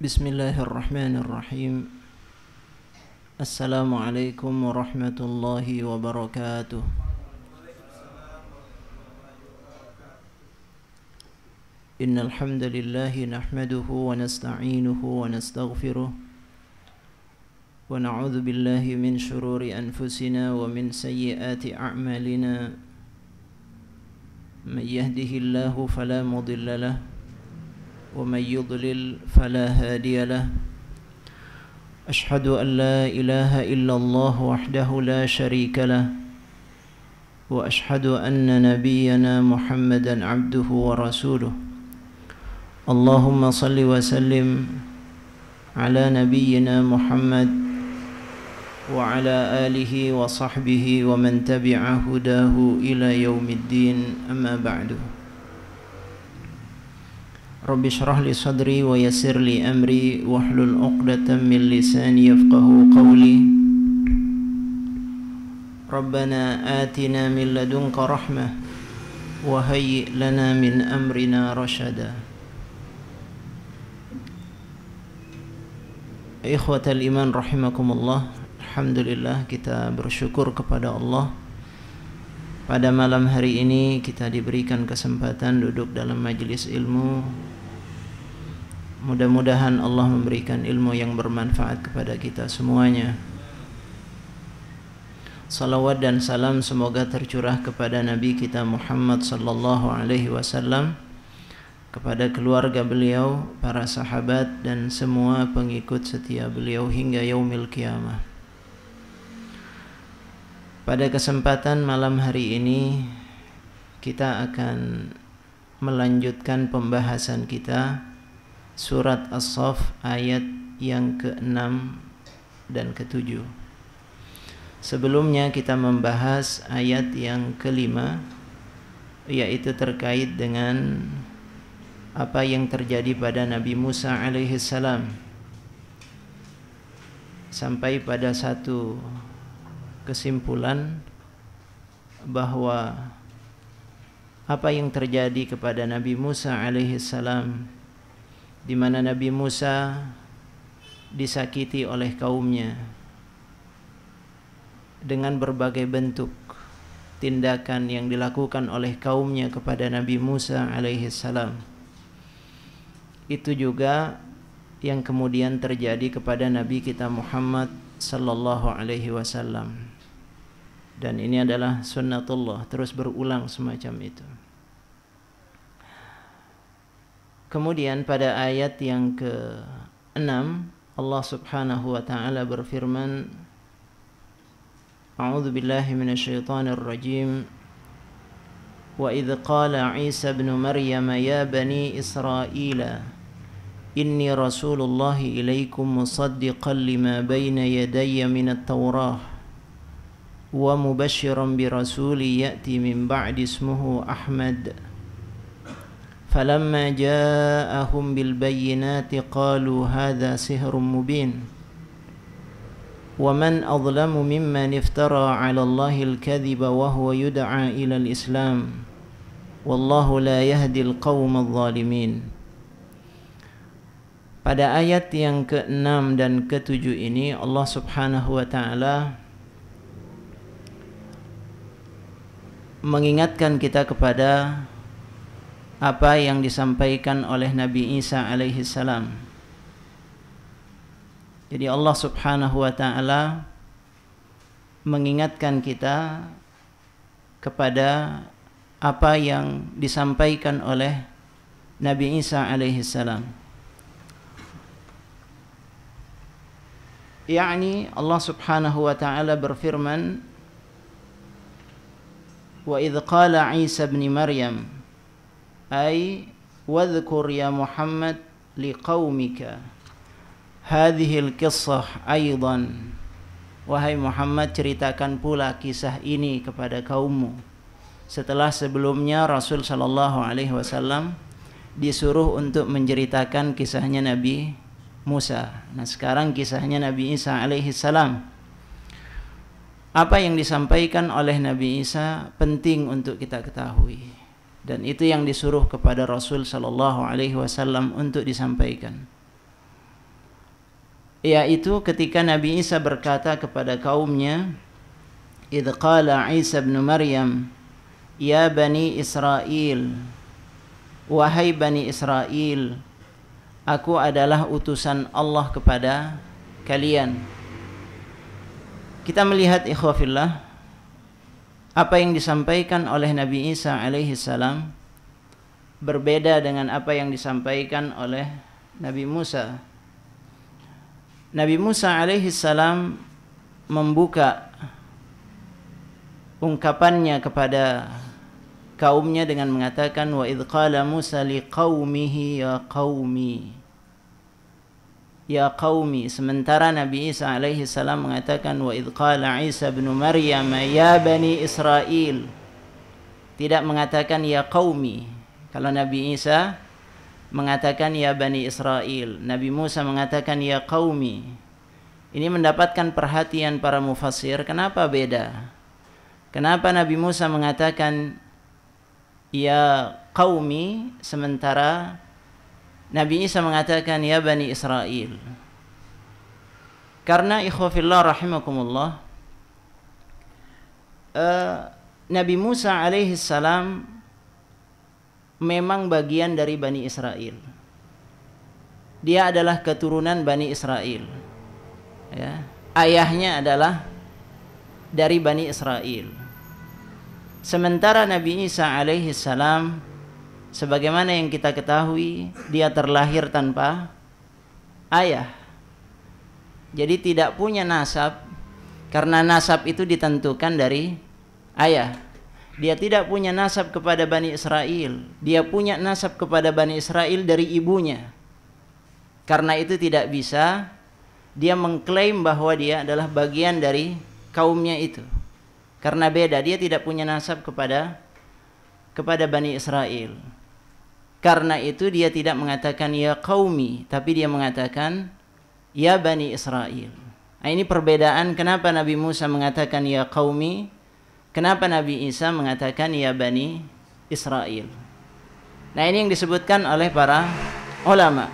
Bismillahirrahmanirrahim. Assalamualaikum warahmatullahi wabarakatuh. Innal hamdalillah nahmaduhu wa nasta'inuhu wa nastaghfiruh wa na'udzu billahi min shururi anfusina wa min sayyiati a'malina. Man yahdihillahu fala mudilla lahu ومن يضلل فلا هادي له أشهد أن لا إله إلا الله وحده لا شريك له وأشهد أن نبينا محمدا عبده ورسوله اللهم صل وسلم على نبينا محمد وعلى آله وصحبه ومن تبع هداه إلى يوم الدين أما بعد Rabbi shrah li sadri wa yassir li amri wahlul 'uqdatam min lisani yafqahu qawli. Rabbana atina min ladunka rahmah wa hayyi' lana min amrina rashada. Ikhwatal iman rahimakumullah. Alhamdulillah, kita bersyukur kepada Allah. Pada malam hari ini kita diberikan kesempatan duduk dalam majelis ilmu. Mudah-mudahan Allah memberikan ilmu yang bermanfaat kepada kita semuanya. Salawat dan salam semoga tercurah kepada Nabi kita Muhammad sallallahu alaihi wasallam, kepada keluarga beliau, para sahabat dan semua pengikut setia beliau hingga yaumil qiyamah. Pada kesempatan malam hari ini kita akan melanjutkan pembahasan kita Surat As-Saff ayat yang ke-6 dan ke-7. Sebelumnya kita membahas ayat yang ke-5, yaitu terkait dengan apa yang terjadi pada Nabi Musa alaihissalam, sampai pada satu kesimpulan bahwa apa yang terjadi kepada Nabi Musa alaihissalam, di mana Nabi Musa disakiti oleh kaumnya dengan berbagai bentuk tindakan yang dilakukan oleh kaumnya kepada Nabi Musa alaihissalam. Itu juga yang kemudian terjadi kepada Nabi kita Muhammad sallallahu alaihi wasallam. Dan ini adalah sunnatullah, terus berulang semacam itu. Kemudian pada ayat yang ke-6 Allah Subhanahu wa taala berfirman, A'udzu billahi minasyaitonir rajim. Wa idz qala Isa ibn Maryam ya bani Israila inni rasulullah ilaikum musaddiqan lima bayna yadayya minat Taurah wa mubasysyiran bi rasuli ya'ti min ba'di ismuhu Ahmad. فلما جاءهم بالبينات قالوا هذا سحر مبين ومن أظلم ممن افترى على الله الكذب وهو يدعى إلى الإسلام والله لا يهدي القوم الظالمين. Pada ayat yang ke-6 dan ke-7 ini Allah Subhanahu wa taala mengingatkan kita kepada apa yang disampaikan oleh Nabi Isa alaihi salam. Jadi Allah Subhanahu wa taala mengingatkan kita kepada apa yang disampaikan oleh Nabi Isa alaihi salam. yakni Allah Subhanahu wa taala berfirman, wa idz qala Isa ibn Maryam ay wadhkur ya Muhammad liqaumika hadhihi al-qissah aidan, wahai Muhammad, ceritakan pula kisah ini kepada kaummu. Setelah sebelumnya Rasul sallallahu alaihi wasallam disuruh untuk menceritakan kisahnya Nabi Musa. Nah, sekarang kisahnya Nabi Isa alaihi salam. Apa yang disampaikan oleh Nabi Isa penting untuk kita ketahui, dan itu yang disuruh kepada Rasul sallallahu alaihi wasallam untuk disampaikan. yaitu ketika Nabi Isa berkata kepada kaumnya, idh qala Isa bin Maryam, ya bani Israel, wahai bani Israel, aku adalah utusan Allah kepada kalian. Kita melihat ikhwafillah, apa yang disampaikan oleh Nabi Isa alaihi salam berbeda dengan apa yang disampaikan oleh Nabi Musa. Nabi Musa alaihi salam membuka ungkapannya kepada kaumnya dengan mengatakan, wa idh qala Musa liqaumihi ya qaumi. Sementara Nabi Isa alaihi salam mengatakan, wa idh qala Isa bin Maryam ya bani Israel. Tidak mengatakan ya qaumi. Kalau Nabi Isa mengatakan ya bani Israel, Nabi Musa mengatakan ya qaumi. Ini mendapatkan perhatian para mufassir. Kenapa beda? Kenapa Nabi Musa mengatakan ya qaumi sementara Nabi Isa mengatakan ya bani Israel? Karena ikhwafillah rahimakumullah, Nabi Musa alaihi salam memang bagian dari Bani Israel. Dia adalah keturunan Bani Israel, ya. Ayahnya adalah dari Bani Israel. Sementara Nabi Isa alaihi salam, sebagaimana yang kita ketahui, dia terlahir tanpa ayah. Jadi tidak punya nasab, karena nasab itu ditentukan dari ayah. Dia tidak punya nasab kepada Bani Israel. Dia punya nasab kepada Bani Israel dari ibunya. Karena itu tidak bisa dia mengklaim bahwa dia adalah bagian dari kaumnya itu. Karena beda, dia tidak punya nasab kepada Bani Israel. Karena itu dia tidak mengatakan ya qaumi, tapi dia mengatakan ya Bani Israel. Nah, ini perbedaan kenapa Nabi Musa mengatakan ya qaumi, kenapa Nabi Isa mengatakan ya Bani Israel. Nah, ini yang disebutkan oleh para ulama.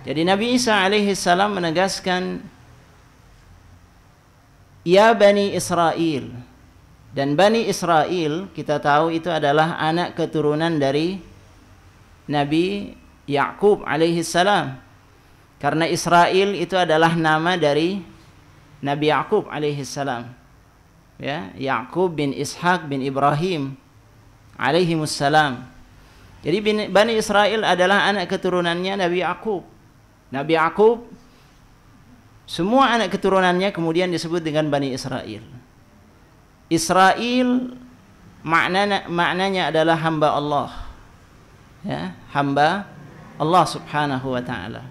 Jadi Nabi Isa alaihi salam menegaskan ya Bani Israel. Dan Bani Israel kita tahu itu adalah anak keturunan dari Nabi Yakub alaihi salam. Karena Israel itu adalah nama dari Nabi Yakub alaihi salam. Ya, Yakub bin Ishak bin Ibrahim alaihimussalam. Jadi Bani Israel adalah anak keturunannya Nabi Yakub. Nabi Yakub semua anak keturunannya kemudian disebut dengan Bani Israel. Israel maknanya adalah hamba Allah. Ya, hamba Allah Subhanahu wa taala.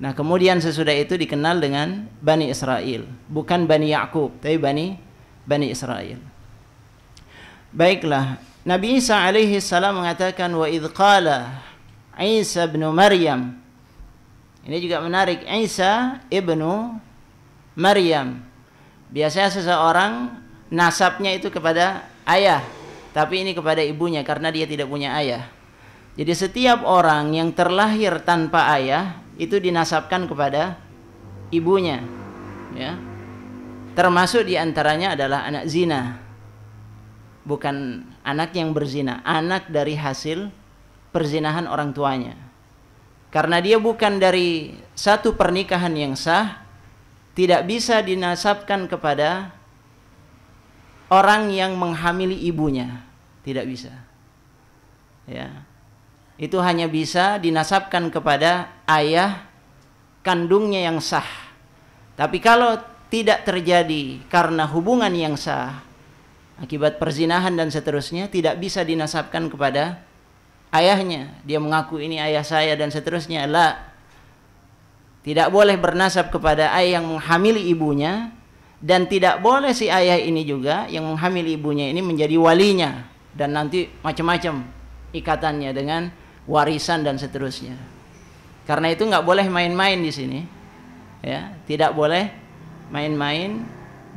Nah, kemudian sesudah itu dikenal dengan Bani Israel, bukan Bani Yakub, tapi Bani Israel. Baiklah, Nabi Isa alaihi salam mengatakan wa idh qala Isa bin Maryam. Ini juga menarik, Isa ibnu Maryam. Biasanya seseorang nasabnya itu kepada ayah, tapi ini kepada ibunya karena dia tidak punya ayah. Jadi setiap orang yang terlahir tanpa ayah itu dinasabkan kepada ibunya, ya. Termasuk diantaranya adalah anak zina. Bukan anak yang berzina, anak dari hasil perzinahan orang tuanya. Karena dia bukan dari satu pernikahan yang sah, tidak bisa dinasabkan kepada orang yang menghamili ibunya. Tidak bisa. Ya. Itu hanya bisa dinasabkan kepada ayah kandungnya yang sah. Tapi kalau tidak terjadi karena hubungan yang sah, akibat perzinahan dan seterusnya, tidak bisa dinasabkan kepada ayahnya. Dia mengaku ini ayah saya dan seterusnya. La. Tidak boleh bernasab kepada ayah yang menghamili ibunya, dan tidak boleh si ayah ini juga yang menghamili ibunya ini menjadi walinya, dan nanti macam-macam ikatannya dengan warisan dan seterusnya. Karena itu nggak boleh main-main di sini, ya, tidak boleh main-main.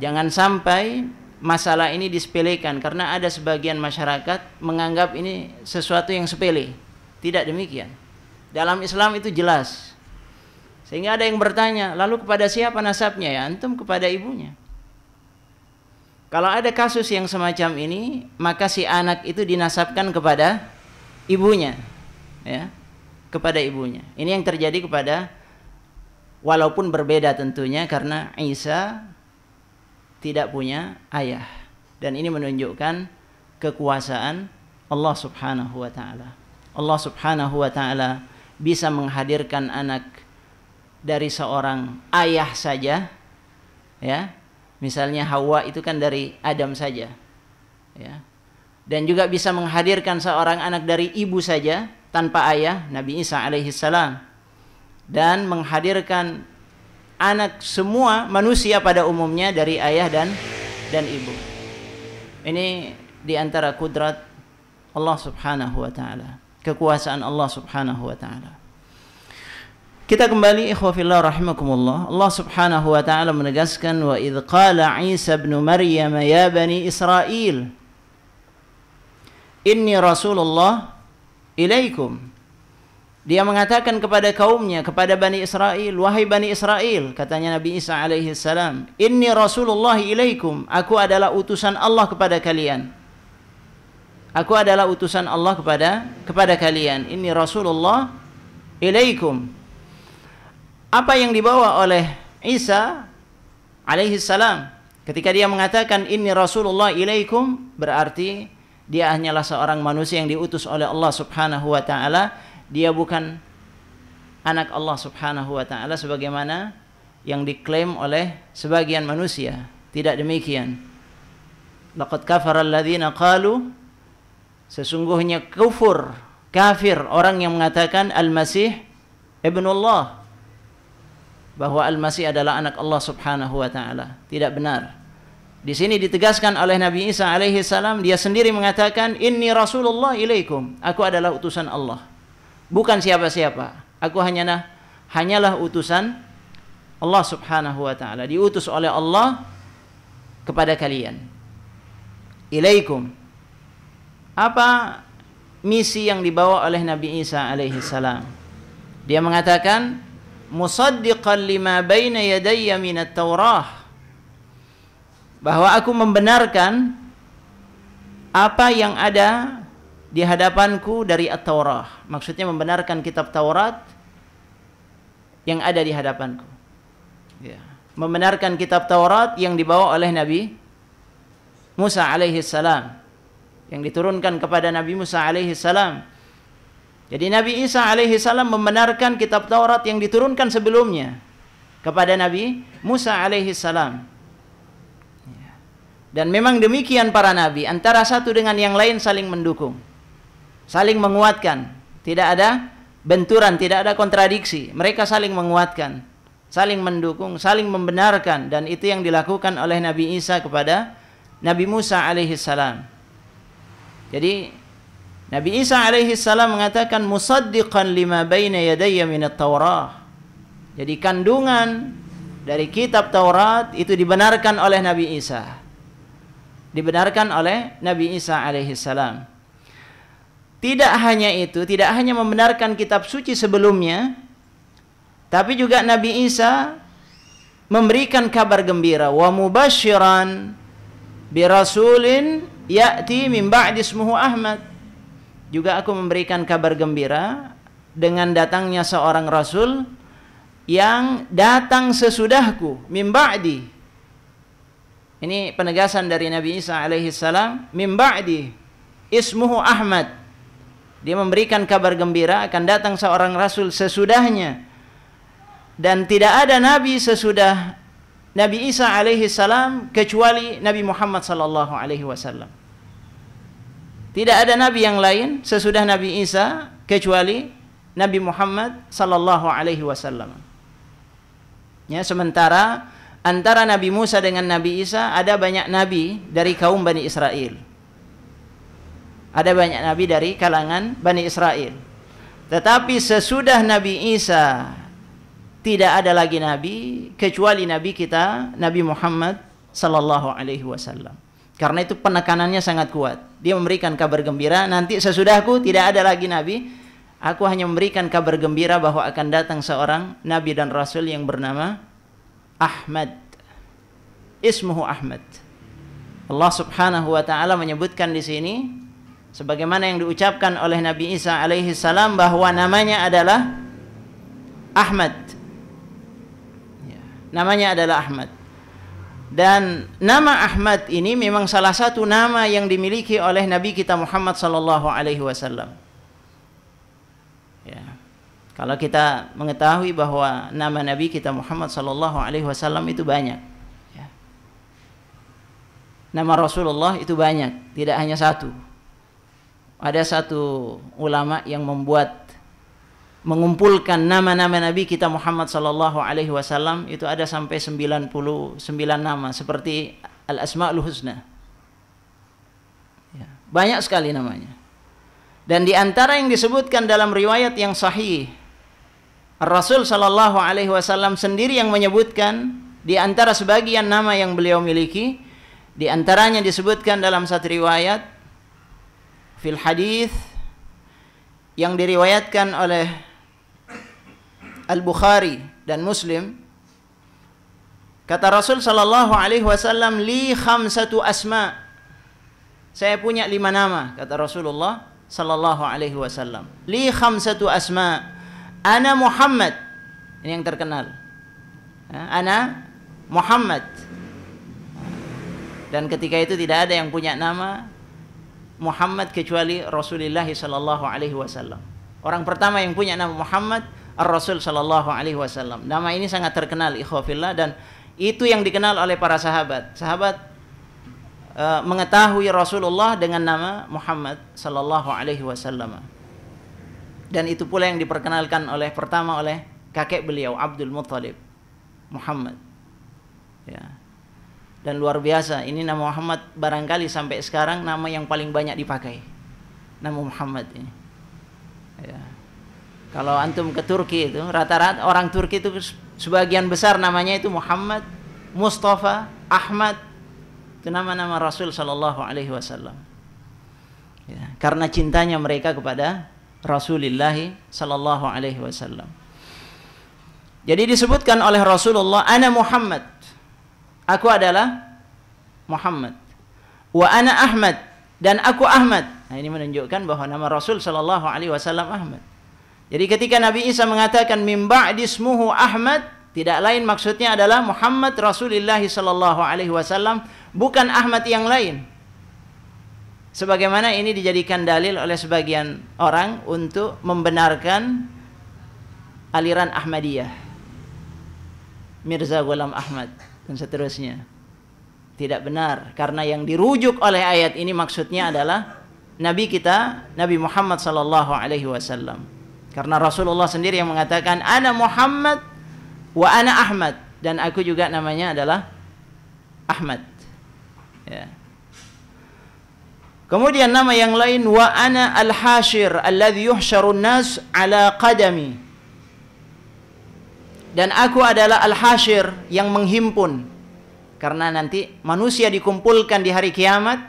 Jangan sampai masalah ini disepelekan, karena ada sebagian masyarakat menganggap ini sesuatu yang sepele. Tidak demikian. Dalam Islam itu jelas. Sehingga ada yang bertanya, lalu kepada siapa nasabnya? Ya antum kepada ibunya. Kalau ada kasus yang semacam ini, maka si anak itu dinasabkan kepada ibunya, ya, kepada ibunya. Ini yang terjadi kepada, walaupun berbeda tentunya karena Isa tidak punya ayah, dan ini menunjukkan kekuasaan Allah Subhanahu wa taala. Allah Subhanahu wa taala bisa menghadirkan anak dari seorang ayah saja, ya. Misalnya Hawa itu kan dari Adam saja, ya. Dan juga bisa menghadirkan seorang anak dari ibu saja tanpa ayah, Nabi Isa alaihissalam. Dan menghadirkan anak semua manusia pada umumnya dari ayah dan ibu. Ini diantara kudrat Allah Subhanahu wa taala, kekuasaan Allah Subhanahu wa taala. Kita kembali ikhwafillah rahimakumullah. Allah Subhanahu wa taala menegaskan, wa idz qala Isa ibn Maryam ya bani Israil inni rasulullah ilaikum. Dia mengatakan kepada kaumnya, kepada Bani Israel, wahai Bani Israel, katanya Nabi Isa alaihi salam, inni rasulullah ilaikum, aku adalah utusan Allah kepada kalian. Aku adalah utusan Allah kepada kalian. Inni rasulullah ilaikum. Apa yang dibawa oleh Isa alaihi salam ketika dia mengatakan inni rasulullah ilaikum, berarti dia hanyalah seorang manusia yang diutus oleh Allah Subhanahu wa taala. Dia bukan anak Allah Subhanahu wa taala sebagaimana yang diklaim oleh sebagian manusia. Tidak demikian. Laqad kafara alladzina qalu, sesungguhnya kafir orang yang mengatakan Al-Masih ibnullah, bahwa Al-Masih adalah anak Allah Subhanahu wa taala. Tidak benar. Di sini ditegaskan oleh Nabi Isa alaihi salam, dia sendiri mengatakan inni rasulullah ilaikum, aku adalah utusan Allah. Bukan siapa-siapa. Aku hanyalah utusan Allah Subhanahu wa taala, diutus oleh Allah kepada kalian. Ilaikum. Apa misi yang dibawa oleh Nabi Isa alaihi salam? Dia mengatakan musaddiqan lima baina yadayya minat Taurah, bahwa aku membenarkan apa yang ada di hadapanku dari At-Taurah. Maksudnya membenarkan kitab Taurat yang ada di hadapanku, ya. Membenarkan kitab Taurat yang dibawa oleh Nabi Musa alaihi salam, yang diturunkan kepada Nabi Musa alaihi salam. Jadi Nabi Isa alaihi salam membenarkan kitab Taurat yang diturunkan sebelumnya kepada Nabi Musa alaihi salam. Dan memang demikian para nabi, antara satu dengan yang lain saling mendukung, saling menguatkan. Tidak ada benturan, tidak ada kontradiksi. Mereka saling menguatkan, saling mendukung, saling membenarkan. Dan itu yang dilakukan oleh Nabi Isa kepada Nabi Musa alaihi salam. Jadi Nabi Isa alaihi salam mengatakan musaddiqan lima baina yadayya minat Taurah. Jadi kandungan dari kitab Taurat itu dibenarkan oleh Nabi Isa. Dibenarkan oleh Nabi Isa alaihi salam. Tidak hanya itu, tidak hanya membenarkan kitab suci sebelumnya, tapi juga Nabi Isa memberikan kabar gembira, wa mubasyiran bi rasulin ya'ti min ba'di ismuhu Ahmad. Juga aku memberikan kabar gembira dengan datangnya seorang rasul yang datang sesudahku, min ba'di. Ini penegasan dari Nabi Isa alaihi salam, min ba'di ismuhu Ahmad. Dia memberikan kabar gembira akan datang seorang rasul sesudahnya. Dan tidak ada nabi sesudah Nabi Isa alaihi salam kecuali Nabi Muhammad sallallahu alaihi wasallam. Tidak ada nabi yang lain sesudah Nabi Isa kecuali Nabi Muhammad sallallahu alaihi wasallam. Ya, sementara antara Nabi Musa dengan Nabi Isa ada banyak nabi dari kaum Bani Israel. Ada banyak nabi dari kalangan Bani Israel. Tetapi sesudah Nabi Isa tidak ada lagi nabi kecuali nabi kita Nabi Muhammad sallallahu alaihi wasallam. Karena itu penekanannya sangat kuat. Dia memberikan kabar gembira, nanti sesudahku tidak ada lagi nabi Aku hanya memberikan kabar gembira bahwa akan datang seorang nabi dan rasul yang bernama Ahmad. Ismuhu Ahmad. Allah Subhanahu wa taala menyebutkan di sini sebagaimana yang diucapkan oleh Nabi Isa alaihi salam bahwa namanya adalah Ahmad. Ya, namanya adalah Ahmad. Dan nama Ahmad ini memang salah satu nama yang dimiliki oleh Nabi kita Muhammad sallallahu alaihi wasallam. Ya. Kalau kita mengetahui bahwa nama Nabi kita Muhammad sallallahu alaihi wasallam itu banyak. Ya. Nama Rasulullah itu banyak, tidak hanya satu. Ada satu ulama yang mengumpulkan nama-nama Nabi kita Muhammad sallallahu alaihi wasallam itu ada sampai 99 nama seperti Al-Asmaul Husna. Ya. Banyak sekali namanya. Dan di antara yang disebutkan dalam riwayat yang sahih, Rasul sallallahu alaihi wasallam sendiri yang menyebutkan di antara sebagian nama yang beliau miliki, di antaranya disebutkan dalam satu riwayat fil hadis yang diriwayatkan oleh Al-Bukhari dan Muslim, kata Rasul sallallahu alaihi wasallam, li khamsatu asma. Saya punya 5 nama, kata Rasulullah sallallahu alaihi wasallam. Li khamsatu asma. Ana Muhammad. Ini yang terkenal. Ana Muhammad. Dan ketika itu tidak ada yang punya nama Muhammad kecuali Rasulullah sallallahu alaihi wasallam. Orang pertama yang punya nama Muhammad Ar-Rasul sallallahu alaihi wasallam. Nama ini sangat terkenal ikhwafillah, dan itu yang dikenal oleh para sahabat. Sahabat mengetahui Rasulullah dengan nama Muhammad sallallahu alaihi wasallam. Dan itu pula yang diperkenalkan pertama oleh kakek beliau Abdul Muttalib, Muhammad. Ya. Dan luar biasa, ini nama Muhammad barangkali sampai sekarang nama yang paling banyak dipakai. Nama Muhammad ini. Ya. Kalau antum ke Turki itu, rata-rata orang Turki itu sebagian besar namanya itu Muhammad, Mustafa, Ahmad. Itu nama-nama Rasul sallallahu alaihi wasallam. Ya, karena cintanya mereka kepada Rasulullah sallallahu alaihi wasallam. Jadi disebutkan oleh Rasulullah, ana Muhammad. Aku adalah Muhammad. Wa ana Ahmad, dan aku Ahmad. Nah, ini menunjukkan bahwa nama Rasul sallallahu alaihi wasallam Ahmad. Jadi ketika Nabi Isa mengatakan min ba'di ismuhu Ahmad, tidak lain maksudnya adalah Muhammad Rasulullah sallallahu alaihi wasallam, bukan Ahmad yang lain. Sebagaimana ini dijadikan dalil oleh sebagian orang untuk membenarkan aliran Ahmadiyah, Mirza Ghulam Ahmad dan seterusnya. Tidak benar, karena yang dirujuk oleh ayat ini maksudnya adalah Nabi kita, Nabi Muhammad sallallahu alaihi wasallam. Karena Rasulullah sendiri yang mengatakan ana Muhammad wa ana Ahmad, dan aku juga namanya adalah Ahmad. Ya. Kemudian nama yang lain, wa ana al-hashir alladhi yuhsyarun nas ala qadami. Dan aku adalah al-hashir yang menghimpun. Karena nanti manusia dikumpulkan di hari kiamat,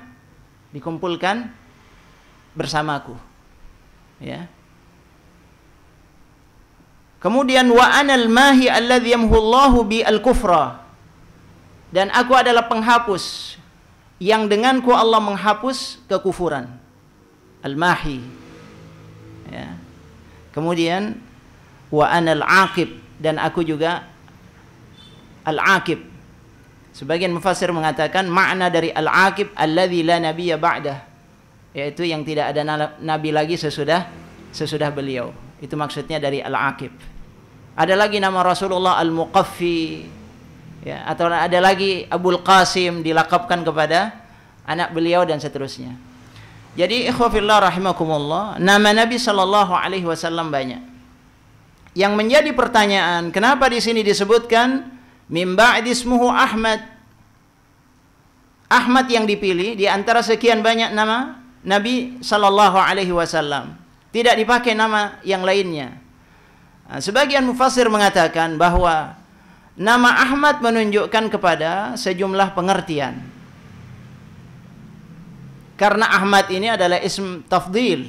dikumpulkan bersamaku. Ya. Kemudian wa ana al-mahi alladhi yamhullahu bi al-kufra. Dan aku adalah penghapus yang denganku Allah menghapus kekufuran. Al-Mahi. Ya. Kemudian wa ana al-aqib, dan aku juga al-aqib. Sebagian mufassir mengatakan makna dari al-aqib alladzi la nabiyya ba'dah, yaitu yang tidak ada nabi lagi sesudah beliau. Itu maksudnya dari al-aqib. Ada lagi nama Rasulullah al-Muqaffi. Ya, atau ada lagi Abul Qasim, dilakapkan kepada anak beliau dan seterusnya. Jadi ikhwafillah rahimakumullah, nama Nabi sallallahu alaihi wasallam banyak. Yang menjadi pertanyaan, kenapa di sini disebutkan mim ba'di ismuhu Ahmad? Ahmad yang dipilih di antara sekian banyak nama Nabi sallallahu alaihi wasallam. Tidak dipakai nama yang lainnya. Nah, sebagian mufassir mengatakan bahwa nama Ahmad menunjukkan kepada sejumlah pengertian. Karena Ahmad ini adalah ism tafdil.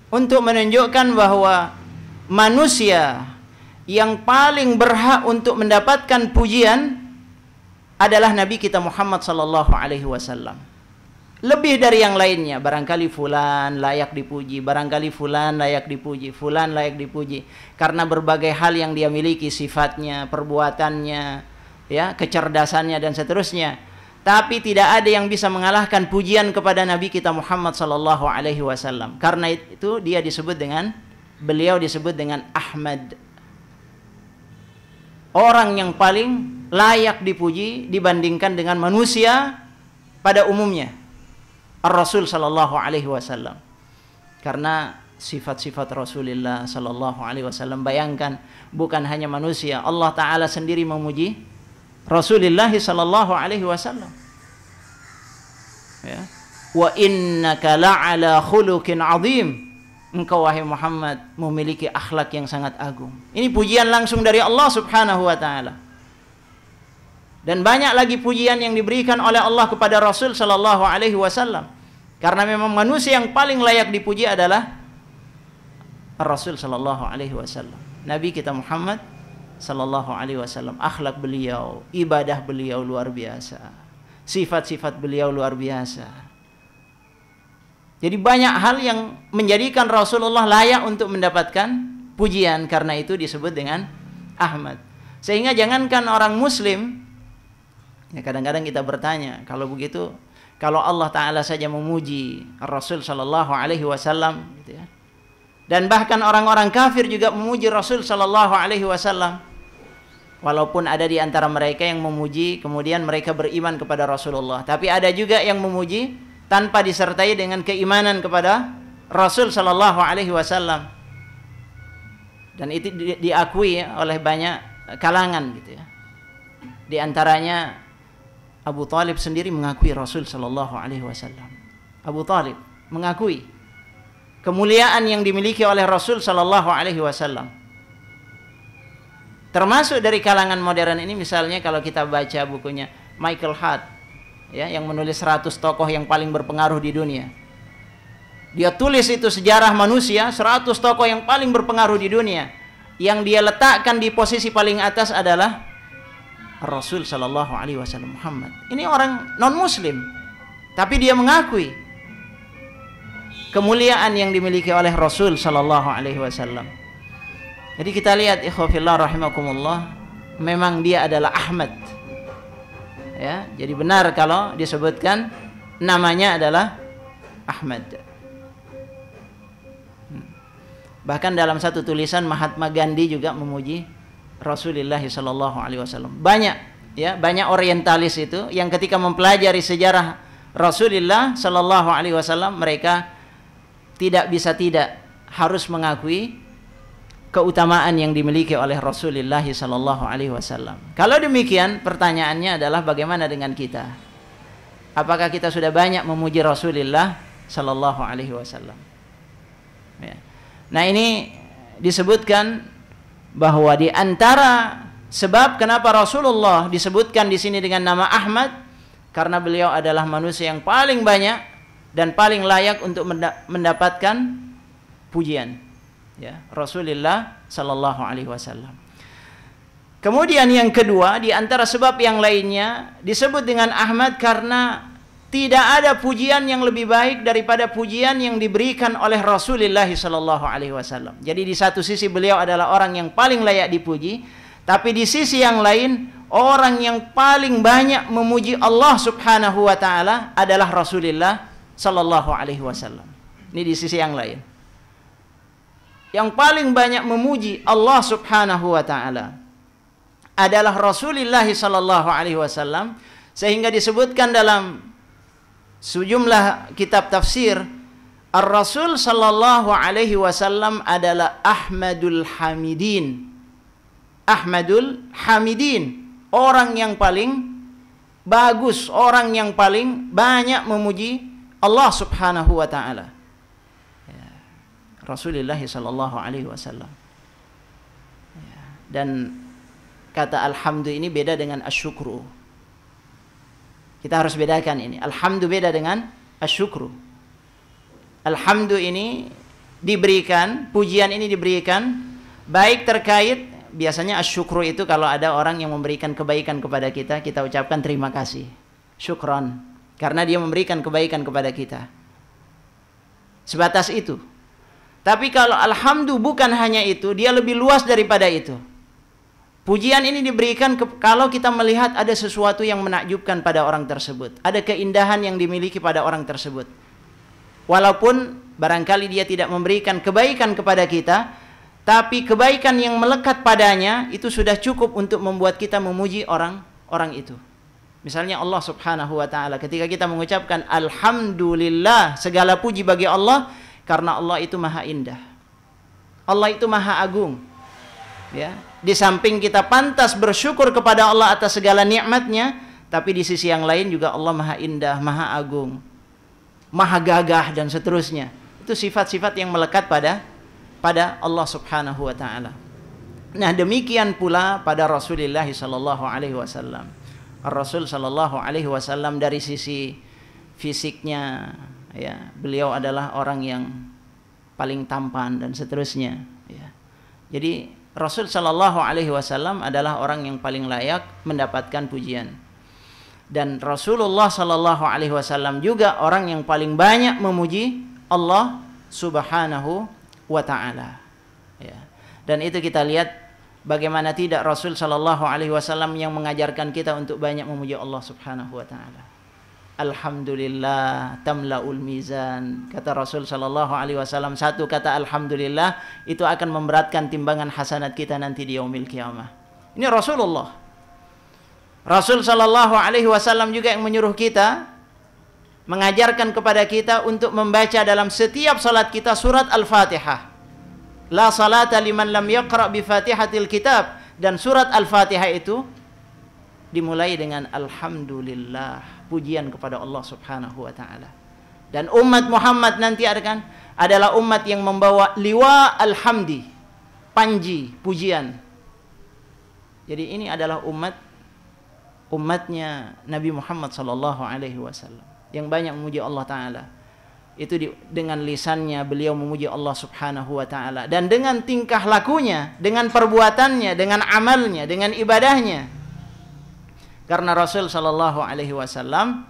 untuk menunjukkan bahwa manusia yang paling berhak untuk mendapatkan pujian adalah Nabi kita Muhammad sallallahu alaihi wasallam. Lebih dari yang lainnya, barangkali fulan layak dipuji, barangkali fulan layak dipuji, fulan layak dipuji karena berbagai hal yang dia miliki, sifatnya, perbuatannya, ya, kecerdasannya dan seterusnya. Tapi tidak ada yang bisa mengalahkan pujian kepada Nabi kita Muhammad sallallahu alaihi wasallam. Karena itu beliau disebut dengan Ahmad. Orang yang paling layak dipuji dibandingkan dengan manusia pada umumnya. Ar-Rasul sallallahu alaihi wasallam. Karena sifat-sifat Rasulullah sallallahu alaihi wasallam, bayangkan, bukan hanya manusia, Allah taala sendiri memuji Rasulullah sallallahu alaihi wasallam. Ya. Wa innaka la'ala khuluqin 'azim. Engkau wahai Muhammad memiliki akhlak yang sangat agung. Ini pujian langsung dari Allah Subhanahu wa taala. Dan banyak lagi pujian yang diberikan oleh Allah kepada Rasul sallallahu alaihi wasallam. Karena memang manusia yang paling layak dipuji adalah Rasul sallallahu alaihi wasallam. Nabi kita Muhammad sallallahu alaihi wasallam, akhlak beliau, ibadah beliau luar biasa. Sifat-sifat beliau luar biasa. Jadi banyak hal yang menjadikan Rasulullah layak untuk mendapatkan pujian, karena itu disebut dengan Ahmad. Sehingga jangankan orang muslim, ya kadang-kadang kita bertanya, kalau begitu, kalau Allah Ta'ala saja memuji Rasul Sallallahu Alaihi Wasallam, gitu ya, dan bahkan orang-orang kafir juga memuji Rasul Sallallahu Alaihi Wasallam, walaupun ada di antara mereka yang memuji, kemudian mereka beriman kepada Rasulullah, tapi ada juga yang memuji tanpa disertai dengan keimanan kepada Rasul Sallallahu Alaihi Wasallam, dan itu diakui oleh banyak kalangan, gitu ya. Di antaranya Abu Talib sendiri mengakui Rasul Sallallahu Alaihi Wasallam. Abu Talib mengakui kemuliaan yang dimiliki oleh Rasul Sallallahu Alaihi Wasallam. Termasuk dari kalangan modern ini, misalnya kalau kita baca bukunya Michael Hart, ya, yang menulis 100 tokoh yang paling berpengaruh di dunia. Dia tulis itu sejarah manusia, 100 tokoh yang paling berpengaruh di dunia. Yang dia letakkan di posisi paling atas adalah Rasul Sallallahu Alaihi Wasallam Muhammad. Ini orang non muslim, tapi dia mengakui kemuliaan yang dimiliki oleh Rasul Sallallahu Alaihi Wasallam. Jadi kita lihat, ikhwafillah rahimakumullah, memang dia adalah Ahmad. Ya, jadi benar kalau disebutkan namanya adalah Ahmad. Bahkan dalam satu tulisan Mahatma Gandhi juga memuji Rasulullah sallallahu alaihi wasallam. Banyak, ya, banyak orientalis itu yang ketika mempelajari sejarah Rasulullah sallallahu alaihi wasallam, mereka tidak bisa tidak harus mengakui keutamaan yang dimiliki oleh Rasulullah sallallahu alaihi wasallam. Kalau demikian, pertanyaannya adalah bagaimana dengan kita? Apakah kita sudah banyak memuji Rasulullah sallallahu alaihi wasallam? Ya. Nah, ini disebutkan bahwa di antara sebab kenapa Rasulullah disebutkan di sini dengan nama Ahmad, karena beliau adalah manusia yang paling banyak dan paling layak untuk mendapatkan pujian, ya, Rasulullah sallallahu alaihi wasallam. Kemudian yang kedua, di antara sebab yang lainnya disebut dengan Ahmad karena tidak ada pujian yang lebih baik daripada pujian yang diberikan oleh Rasulullah sallallahu alaihi wasallam. Jadi di satu sisi beliau adalah orang yang paling layak dipuji, tapi di sisi yang lain orang yang paling banyak memuji Allah Subhanahu wa taala adalah Rasulullah sallallahu alaihi wasallam. Ini di sisi yang lain. Yang paling banyak memuji Allah Subhanahu wa taala adalah Rasulullah sallallahu alaihi wasallam, sehingga disebutkan dalam sejumlah kitab tafsir, Ar-Rasul sallallahu alaihi wasallam adalah Ahmadul Hamidin. Ahmadul Hamidin, orang yang paling bagus, orang yang paling banyak memuji Allah Subhanahu wa taala. Ya. Rasulullah sallallahu alaihi wasallam. Ya. Dan kata alhamdu ini beda dengan asyukru. Kita harus bedakan ini. Alhamdu beda dengan asyukru. Alhamdu ini diberikan, pujian ini diberikan baik terkait, biasanya asyukru itu kalau ada orang yang memberikan kebaikan kepada kita, kita ucapkan terima kasih, syukron, karena dia memberikan kebaikan kepada kita. Sebatas itu. Tapi kalau alhamdulillah bukan hanya itu, dia lebih luas daripada itu. Pujian ini diberikan kalau kita melihat ada sesuatu yang menakjubkan pada orang tersebut, ada keindahan yang dimiliki pada orang tersebut. Walaupun barangkali dia tidak memberikan kebaikan kepada kita, tapi kebaikan yang melekat padanya itu sudah cukup untuk membuat kita memuji orang itu. Misalnya Allah Subhanahu wa taala, ketika kita mengucapkan alhamdulillah, segala puji bagi Allah, karena Allah itu maha indah. Allah itu maha agung. Ya, di samping kita pantas bersyukur kepada Allah atas segala nikmatnya, tapi di sisi yang lain juga Allah maha indah, maha agung, maha gagah dan seterusnya. Itu sifat-sifat yang melekat pada Allah Subhanahu wa taala. Nah, demikian pula pada Rasulullah sallallahu alaihi wasallam. Rasul sallallahu alaihi wasallam dari sisi fisiknya, ya, beliau adalah orang yang paling tampan dan seterusnya, ya. Jadi Rasul sallallahu alaihi wasallam adalah orang yang paling layak mendapatkan pujian. Dan Rasulullah sallallahu alaihi wasallam juga orang yang paling banyak memuji Allah Subhanahu wa ta'ala, ya. Dan itu kita lihat bagaimana tidak Rasul sallallahu alaihi wasallam yang mengajarkan kita untuk banyak memuji Allah Subhanahu wa ta'ala. Alhamdulillah tamlaul mizan, kata Rasul sallallahu alaihi wasallam. Satu kata alhamdulillah itu akan memberatkan timbangan hasanat kita nanti di yaumil qiyamah. Ini Rasulullah. Rasul sallallahu alaihi wasallam juga yang menyuruh kita, mengajarkan kepada kita untuk membaca dalam setiap salat kita surat Al-Fatihah. La salata liman lam yaqra' bi Fatihatil kitab. Dan surat Al-Fatihah itu dimulai dengan alhamdulillah, pujian kepada Allah Subhanahu wa taala. Dan umat Muhammad nanti adalah umat yang membawa liwa alhamdi, panji pujian. Jadi ini adalah umatnya Nabi Muhammad sallallahu alaihi wasallam yang banyak memuji Allah taala. Itu dengan lisannya beliau memuji Allah Subhanahu wa taala, dan dengan tingkah lakunya, dengan perbuatannya, dengan amalnya, dengan ibadahnya. Karena Rasul sallallahu alaihi wasallam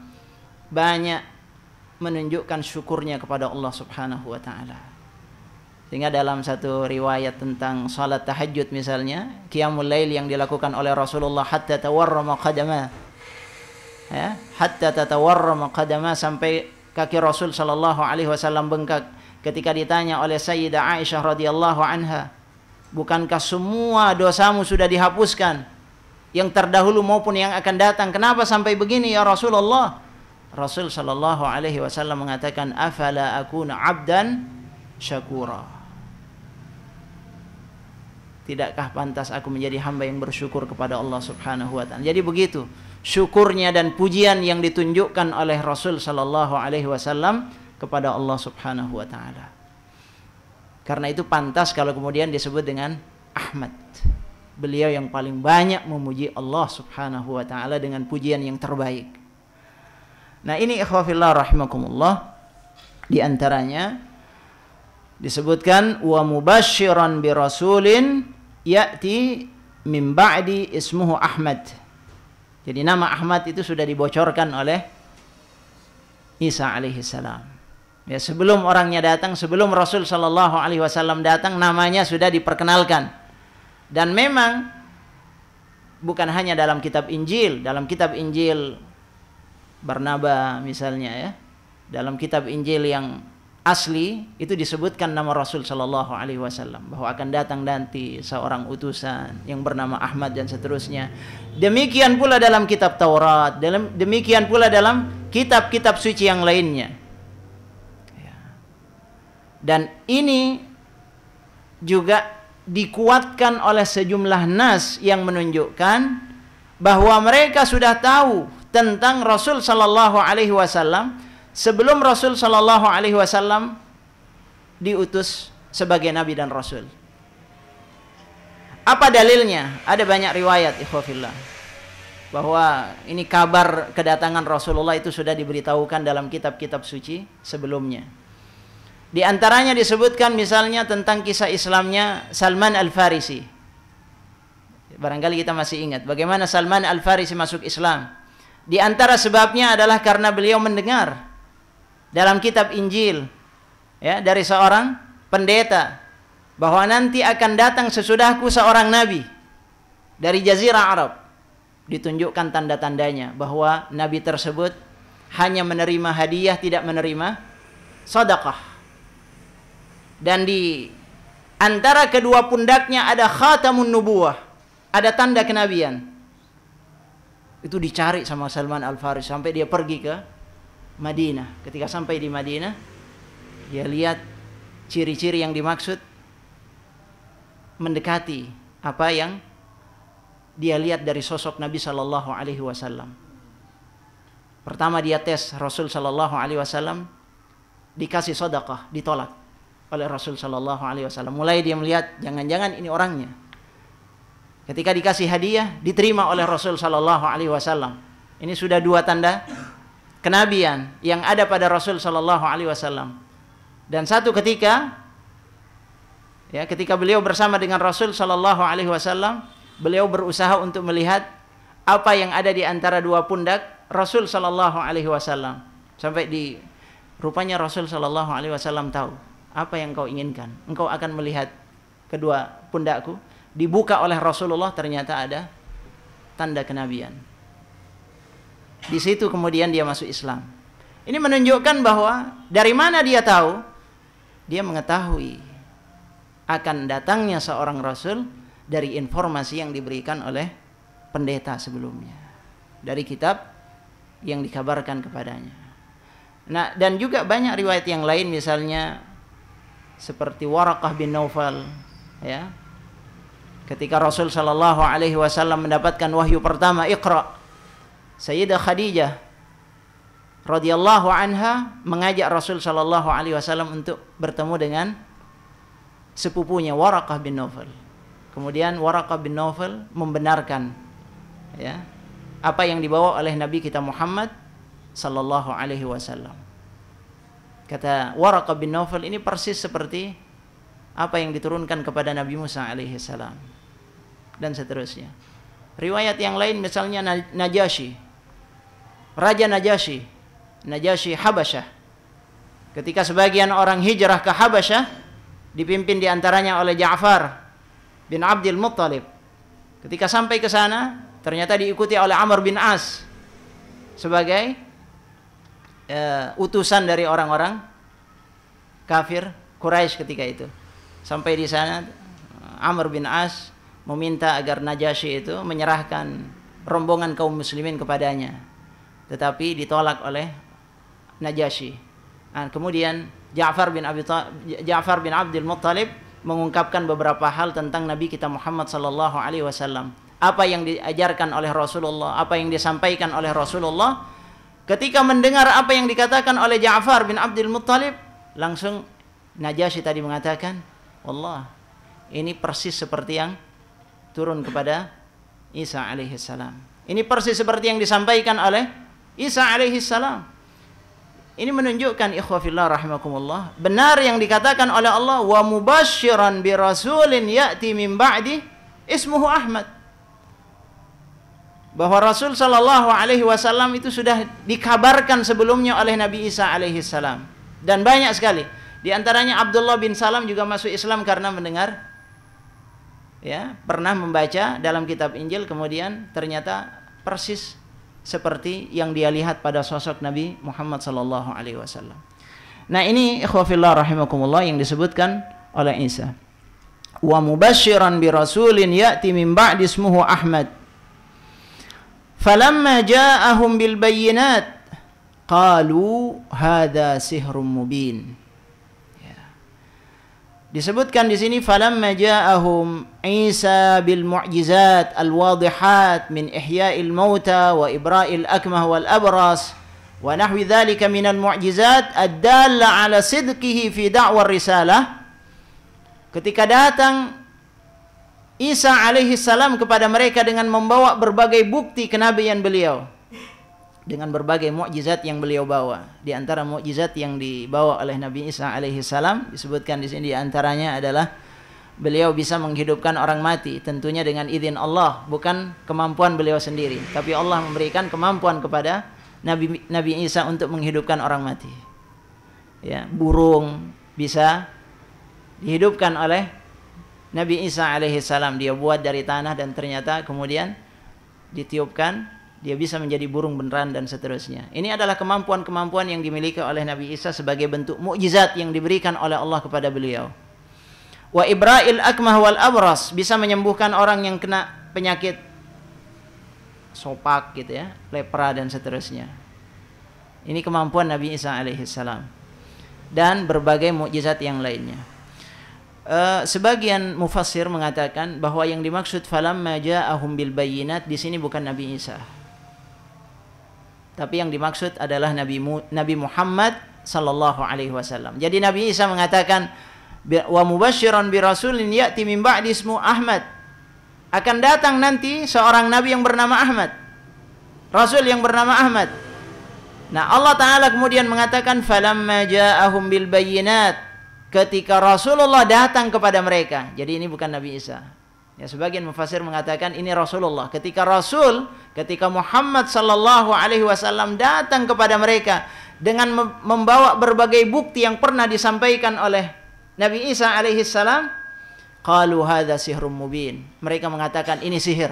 banyak menunjukkan syukurnya kepada Allah Subhanahu wa taala. Sehingga dalam satu riwayat tentang salat tahajud misalnya, qiyamul lail yang dilakukan oleh Rasulullah hatta tawarrama qadama, ya, hatta tatawarrama qadama, sampai kaki Rasul sallallahu alaihi wasallam bengkak ketika ditanya oleh Sayyidah Aisyah radhiyallahu anha, bukankah semua dosamu sudah dihapuskan, yang terdahulu maupun yang akan datang, kenapa sampai begini ya Rasulullah? Rasul sallallahu alaihi wasallam mengatakan, afala akuna abdan syakura, tidakkah pantas aku menjadi hamba yang bersyukur kepada Allah Subhanahu wa taala. Jadi begitu syukurnya dan pujian yang ditunjukkan oleh Rasul sallallahu alaihi wasallam kepada Allah Subhanahu wa taala. Karena itu pantas kalau kemudian disebut dengan Ahmad. Beliau yang paling banyak memuji Allah Subhanahu wa taala dengan pujian yang terbaik. Nah, ini ikhwafillah rahimakumullah, di antaranya disebutkan wa mubasysyiran bi rasulin ya'ti min ba'di ismuhu Ahmad. Jadi nama Ahmad itu sudah dibocorkan oleh Isa alaihi salam. Ya, sebelum orangnya datang, sebelum Rasul sallallahu alaihi wasallam datang, namanya sudah diperkenalkan. Dan memang bukan hanya dalam kitab Injil, Barnaba misalnya, ya. Dalam kitab Injil yang asli itu disebutkan nama Rasul sallallahu alaihi wasallam, bahwa akan datang nanti seorang utusan yang bernama Ahmad dan seterusnya. Demikian pula dalam kitab Taurat, demikian pula dalam kitab-kitab suci yang lainnya. Dan ini juga dikuatkan oleh sejumlah nas yang menunjukkan bahwa mereka sudah tahu tentang Rasul sallallahu alaihi wasallam sebelum Rasul sallallahu alaihi wasallam diutus sebagai nabi dan rasul. Apa dalilnya? Ada banyak riwayat ikhwafillah bahwa ini kabar kedatangan Rasulullah itu sudah diberitahukan dalam kitab-kitab suci sebelumnya. Di antaranya disebutkan misalnya tentang kisah Islamnya Salman Al-Farisi. Barangkali kita masih ingat bagaimana Salman Al-Farisi masuk Islam. Di antara sebabnya adalah karena beliau mendengar dalam kitab Injil ya, dari seorang pendeta bahwa nanti akan datang sesudahku seorang nabi dari Jazirah Arab. Ditunjukkan tanda-tandanya bahwa nabi tersebut hanya menerima hadiah, tidak menerima sedekah. Dan di antara kedua pundaknya ada khatamun nubuwah, ada tanda kenabian. Itu dicari sama Salman Al-Farisi sampai dia pergi ke Madinah. Ketika sampai di Madinah, dia lihat ciri-ciri yang dimaksud mendekati apa yang dia lihat dari sosok Nabi Sallallahu Alaihi Wasallam. Pertama dia tes Rasul Sallallahu Alaihi Wasallam, dikasih sedekah, ditolak oleh Rasul Sallallahu Alaihi Wasallam. Mulai dia melihat jangan-jangan ini orangnya. Ketika dikasih hadiah, diterima oleh Rasul Sallallahu Alaihi Wasallam. Ini sudah dua tanda kenabian yang ada pada Rasul Sallallahu Alaihi Wasallam. Dan satu ketika, ya, ketika beliau bersama dengan Rasul Sallallahu Alaihi Wasallam, beliau berusaha untuk melihat apa yang ada di antara dua pundak Rasul Sallallahu Alaihi Wasallam. Sampai rupanya Rasul Sallallahu Alaihi Wasallam tahu apa yang kau inginkan. Engkau akan melihat kedua pundakku. Dibuka oleh Rasulullah, ternyata ada tanda kenabian. Di situ kemudian dia masuk Islam. Ini menunjukkan bahwa dari mana dia tahu? Dia mengetahui akan datangnya seorang Rasul dari informasi yang diberikan oleh pendeta sebelumnya, dari kitab yang dikabarkan kepadanya. Nah, dan juga banyak riwayat yang lain, misalnya seperti Waraqah bin Naufal, ya, ketika Rasul Sallallahu Alaihi Wasallam mendapatkan wahyu pertama Iqra, Sayyidah Khadijah radhiyallahu anha mengajak Rasul Sallallahu Alaihi Wasallam untuk bertemu dengan sepupunya Waraqah bin Naufal. Kemudian Waraqah bin Naufal membenarkan, ya, apa yang dibawa oleh Nabi kita Muhammad Sallallahu Alaihi Wasallam. Kata Waraqah bin Naufal, ini persis seperti apa yang diturunkan kepada Nabi Musa alaihi salam, dan seterusnya. Riwayat yang lain misalnya Najasyi, Raja Najasyi, Najasyi Habasyah. Ketika sebagian orang hijrah ke Habasyah, dipimpin diantaranya oleh Ja'far bin Abdul Muttalib. Ketika sampai ke sana, ternyata diikuti oleh Amr bin As sebagai utusan dari orang-orang kafir Quraisy ketika itu. Sampai di sana Amr bin As meminta agar Najasyi itu menyerahkan rombongan kaum muslimin kepadanya, tetapi ditolak oleh Najasyi. Nah, kemudian Ja'far bin Abdul Muttalib mengungkapkan beberapa hal tentang Nabi kita Muhammad sallallahu alaihi wasallam. Apa yang diajarkan oleh Rasulullah, apa yang disampaikan oleh Rasulullah. Ketika mendengar apa yang dikatakan oleh Ja'far bin Abdul Muttalib, langsung Najasyi tadi mengatakan, "Wallah, ini persis seperti yang turun kepada Isa alaihi salam. Ini persis seperti yang disampaikan oleh Isa alaihi salam." Ini menunjukkan, ikhwah fillah rahimakumullah, benar yang dikatakan oleh Allah, "Wa mubasysyiran bi rasulin ya'ti min ba'di ismuhu Ahmad." Bahwa Rasul Sallallahu Alaihi Wasallam itu sudah dikabarkan sebelumnya oleh Nabi Isa Alaihi Salam, dan banyak sekali. Di antaranya Abdullah bin Salam juga masuk Islam karena mendengar, ya, pernah membaca dalam kitab Injil, kemudian ternyata persis seperti yang dia lihat pada sosok Nabi Muhammad Sallallahu Alaihi Wasallam. Nah, ini ikhwah fillah rahimakumullah yang disebutkan oleh Isa. Wa mubasysyiran bi rasulin ya'ti min ba'di ismuhu Ahmad. Falamma ja'ahum bil bayyinat qalu hadza sihrun mubin. Ya. Disebutkan di sini falamma ja'ahum Isa bil mu'jizat al wadihat min ihya'il mauta wa ibra'il akmah wal abras wa nahwi dzalika min al mu'jizat ad-dalla ala sidqihi fi da'war risalah. Ketika datang Isa alaihi salam kepada mereka dengan membawa berbagai bukti kenabian beliau, dengan berbagai mukjizat yang beliau bawa. Di antara mukjizat yang dibawa oleh Nabi Isa alaihi salam disebutkan di sini, di antaranya adalah beliau bisa menghidupkan orang mati, tentunya dengan izin Allah, bukan kemampuan beliau sendiri, tapi Allah memberikan kemampuan kepada Nabi Isa untuk menghidupkan orang mati. Ya, burung bisa dihidupkan oleh Nabi Isa alaihi salam. Dia buat dari tanah dan ternyata kemudian ditiupkan, dia bisa menjadi burung beneran dan seterusnya. Ini adalah kemampuan-kemampuan yang dimiliki oleh Nabi Isa sebagai bentuk mukjizat yang diberikan oleh Allah kepada beliau. Wa ibra'il akmah wal abras, bisa menyembuhkan orang yang kena penyakit sopak gitu ya, lepra dan seterusnya. Ini kemampuan Nabi Isa alaihi salam. Dan berbagai mukjizat yang lainnya. Sebagian mufassir mengatakan bahwa yang dimaksud falamma ja'ahum bil bayyinat di sini bukan Nabi Isa. Tapi yang dimaksud adalah Nabi Muhammad sallallahu alaihi wasallam. Jadi Nabi Isa mengatakan wa mubasysyiran bi rasulin ya'ti min ba'di ismu Ahmad. Akan datang nanti seorang nabi yang bernama Ahmad. Rasul yang bernama Ahmad. Nah, Allah Ta'ala kemudian mengatakan falamma ja'ahum bil bayyinat, ketika Rasulullah datang kepada mereka. Jadi ini bukan Nabi Isa. Ya, sebagian mufassir mengatakan ini Rasulullah. Ketika Muhammad sallallahu alaihi wasallam datang kepada mereka dengan membawa berbagai bukti yang pernah disampaikan oleh Nabi Isa alaihi salam, qalu hadza sihrun mubin. Mereka mengatakan ini sihir.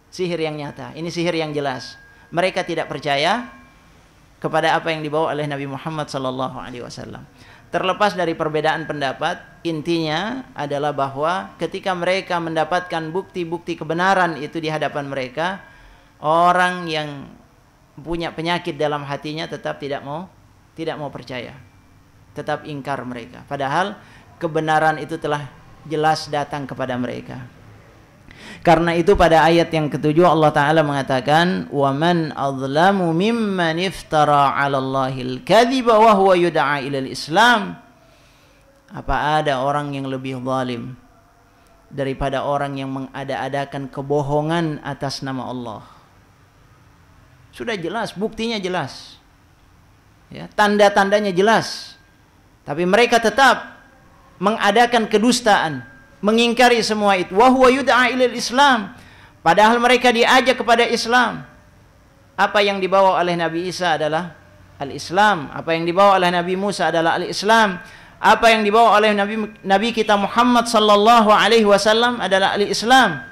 Sihir yang nyata, ini sihir yang jelas. Mereka tidak percaya kepada apa yang dibawa oleh Nabi Muhammad sallallahu alaihi wasallam. Terlepas dari perbedaan pendapat, intinya adalah bahwa ketika mereka mendapatkan bukti-bukti kebenaran itu di hadapan mereka, orang yang punya penyakit dalam hatinya tetap tidak mau percaya. Tetap ingkar mereka. Padahal kebenaran itu telah jelas datang kepada mereka. Karena itu pada ayat yang ke-7 Allah Ta'ala mengatakan wa man adlamu mimman iftara 'ala Allahil kadhiba wa huwa yud'a ilal Islam. Apa ada orang yang lebih zalim daripada orang yang mengada-adakan kebohongan atas nama Allah? Sudah jelas, buktinya jelas. Ya, tanda-tandanya jelas. Tapi mereka tetap mengadakan kedustaan, mengingkari semua itu. Wa huwa yud'a ilal Islam. Padahal mereka diajak kepada Islam. Apa yang dibawa oleh Nabi Isa adalah al-Islam. Apa yang dibawa oleh Nabi Musa adalah al-Islam. Apa yang dibawa oleh Nabi kita Muhammad sallallahu alaihi wasallam adalah al-Islam.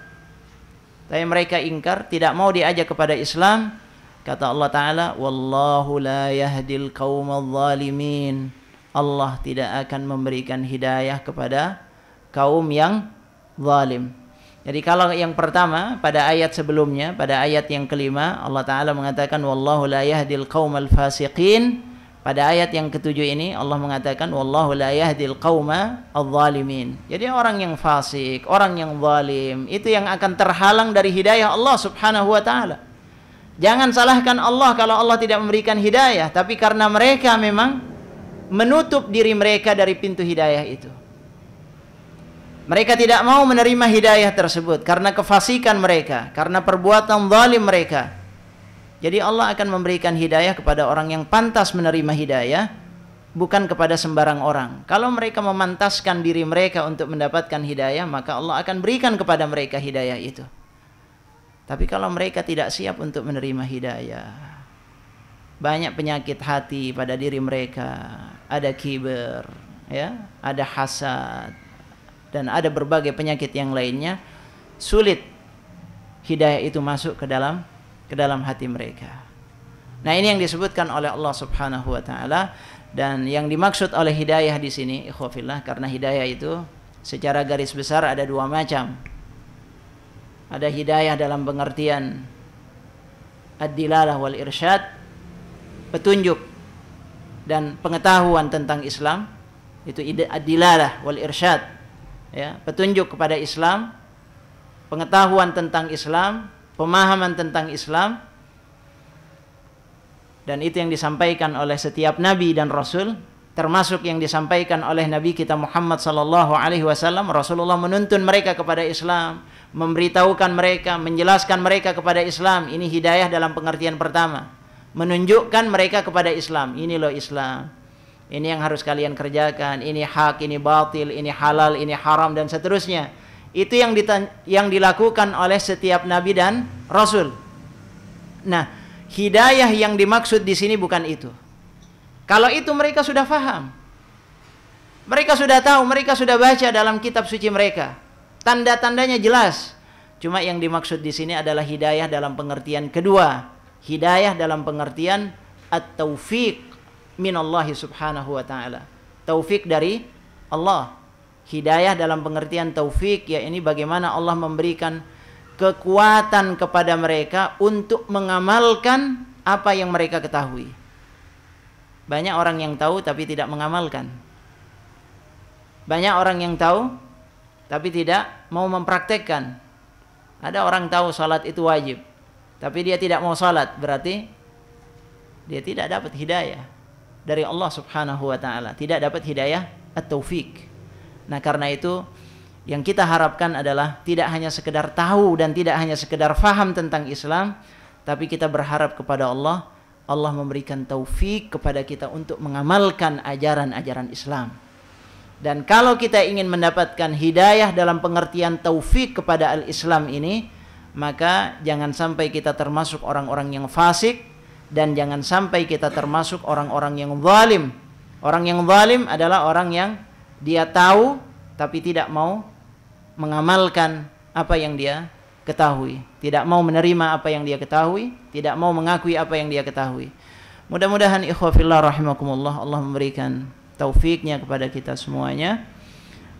Tapi mereka ingkar, tidak mau diajak kepada Islam. Kata Allah Ta'ala, wallahu la yahdil qaumadh dhalimin. Allah tidak akan memberikan hidayah kepada kaum yang zalim. Jadi kalau yang pertama pada ayat sebelumnya, pada ayat yang kelima, Allah Ta'ala mengatakan wallahu la yahdil qaumal fasiqin. Pada ayat yang ketujuh ini Allah mengatakan wallahu la yahdil qauma adh-dhalimin. Jadi orang yang fasik, orang yang zalim, itu yang akan terhalang dari hidayah Allah Subhanahu wa Ta'ala. Jangan salahkan Allah kalau Allah tidak memberikan hidayah, tapi karena mereka memang menutup diri mereka dari pintu hidayah itu. Mereka tidak mau menerima hidayah tersebut karena kefasikan mereka, karena perbuatan zalim mereka. Jadi Allah akan memberikan hidayah kepada orang yang pantas menerima hidayah, bukan kepada sembarang orang. Kalau mereka memantaskan diri mereka untuk mendapatkan hidayah, maka Allah akan berikan kepada mereka hidayah itu. Tapi kalau mereka tidak siap untuk menerima hidayah, banyak penyakit hati pada diri mereka, ada kiber, ya, ada hasad, dan ada berbagai penyakit yang lainnya, sulit hidayah itu masuk ke dalam hati mereka. Nah, ini yang disebutkan oleh Allah Subhanahu wa Ta'ala. Dan yang dimaksud oleh hidayah di sini, ikhwafillah, karena hidayah itu secara garis besar ada dua macam. Ada hidayah dalam pengertian ad-dilalah wal irsyad, petunjuk dan pengetahuan tentang Islam, itu ad-dilalah wal irsyad, ya, petunjuk kepada Islam, pengetahuan tentang Islam, pemahaman tentang Islam. Dan itu yang disampaikan oleh setiap nabi dan rasul, termasuk yang disampaikan oleh Nabi kita Muhammad sallallahu alaihi wasallam. Rasulullah menuntun mereka kepada Islam, memberitahukan mereka, menjelaskan mereka kepada Islam. Ini hidayah dalam pengertian pertama. menunjukkan mereka kepada Islam. Ini loh Islam. Ini yang harus kalian kerjakan, ini hak, ini batil, ini halal, ini haram, dan seterusnya. Itu yang dilakukan oleh setiap nabi dan rasul. Nah, hidayah yang dimaksud di sini bukan itu. Kalau itu mereka sudah faham. Mereka sudah tahu, mereka sudah baca dalam kitab suci mereka. Tanda-tandanya jelas. Cuma yang dimaksud di sini adalah hidayah dalam pengertian kedua. Hidayah dalam pengertian at-taufiq minallahi subhanahu wa ta'ala. Taufik dari Allah. Hidayah dalam pengertian taufik, ya ini bagaimana Allah memberikan kekuatan kepada mereka untuk mengamalkan apa yang mereka ketahui. Banyak orang yang tahu tapi tidak mengamalkan. Banyak orang yang tahu tapi tidak mau mempraktekkan. Ada orang tahu salat itu wajib, tapi dia tidak mau salat, berarti dia tidak dapat hidayah dari Allah subhanahu wa ta'ala, tidak dapat hidayah at-taufiq. Nah karena itu yang kita harapkan adalah tidak hanya sekedar tahu dan tidak hanya sekedar faham tentang Islam, tapi kita berharap kepada Allah, Allah memberikan taufik kepada kita untuk mengamalkan ajaran-ajaran Islam. Dan kalau kita ingin mendapatkan hidayah dalam pengertian taufik kepada al-Islam ini, maka jangan sampai kita termasuk orang-orang yang fasik, dan jangan sampai kita termasuk orang-orang yang zalim. Orang yang zalim adalah orang yang dia tahu tapi tidak mau mengamalkan apa yang dia ketahui, tidak mau menerima apa yang dia ketahui, tidak mau mengakui apa yang dia ketahui. Mudah-mudahan ikhwafillah rahimakumullah, Allah memberikan taufiknya kepada kita semuanya.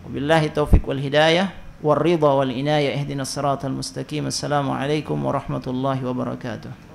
Wabillahi taufiq wal hidayah war ridha wal inayah ihdinas siratal mustaqim. Assalamualaikum warahmatullahi wabarakatuh.